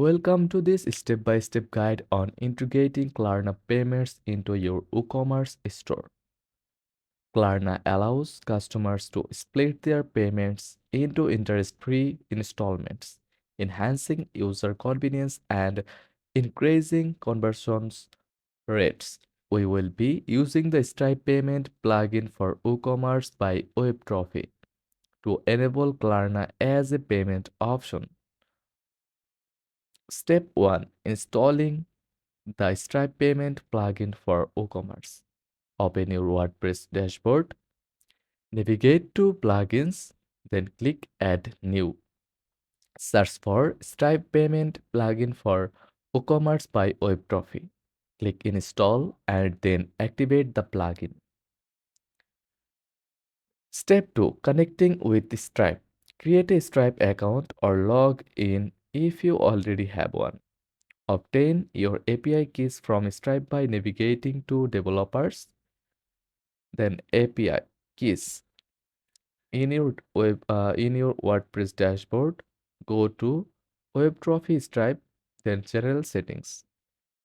Welcome to this step-by-step guide on integrating Klarna payments into your Woocommerce store. Klarna allows customers to split their payments into interest-free installments, enhancing user convenience and increasing conversion rates. We will be using the Stripe payment plugin for Woocommerce by WebTrophy to enable Klarna as a payment option. Step 1. Installing the Stripe payment plugin for Woocommerce. Open your WordPress dashboard, navigate to Plugins, then click Add New. Search for Stripe payment plugin for Woocommerce by WebTrophy. Click Install and then activate the plugin. Step 2. Connecting with Stripe. Create a Stripe account or log in if you already have one. Obtain your API keys from Stripe by navigating to Developers, then API keys. In your WordPress dashboard, go to WebTrophy Stripe, then General Settings.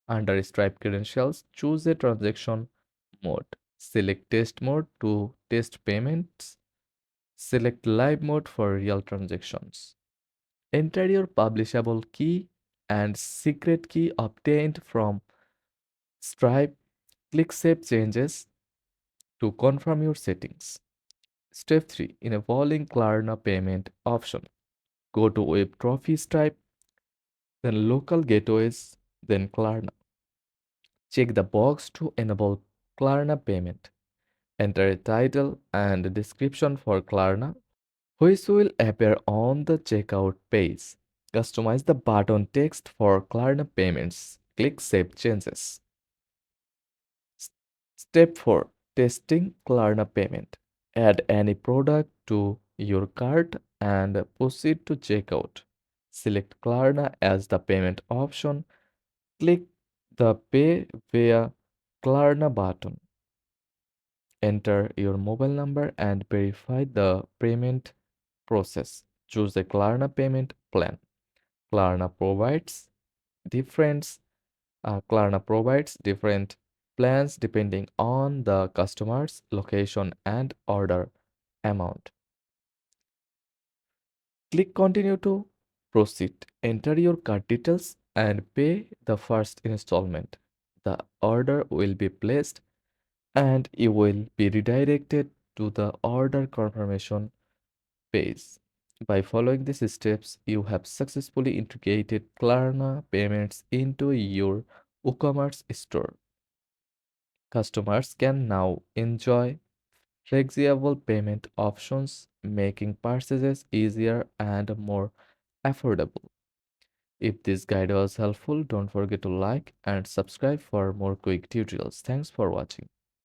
Under Stripe Credentials, choose a transaction mode. Select Test Mode to test payments. Select Live Mode for real transactions. Enter your publishable key and secret key obtained from Stripe. Click Save Changes to confirm your settings. Step 3. Enabling Klarna payment option. Go to WebTrophy Stripe, then Local Gateways, then Klarna. Check the box to enable Klarna payment. Enter a title and description for Klarna, which will appear on the checkout page. Customize the button text for Klarna payments. Click Save Changes. Step 4. Testing Klarna payment. Add any product to your cart and proceed to checkout. Select Klarna as the payment option. Click the Pay via Klarna button. Enter your mobile number and verify the payment process. Choose a Klarna payment plan. Klarna provides different Klarna provides different plans depending on the customer's location and order amount. Click Continue to proceed. Enter your card details and pay the first installment. The order will be placed and you will be redirected to the order confirmation page. By following these steps, you have successfully integrated Klarna payments into your WooCommerce store. Customers can now enjoy flexible payment options, making purchases easier and more affordable. If this guide was helpful, don't forget to like and subscribe for more quick tutorials. Thanks for watching.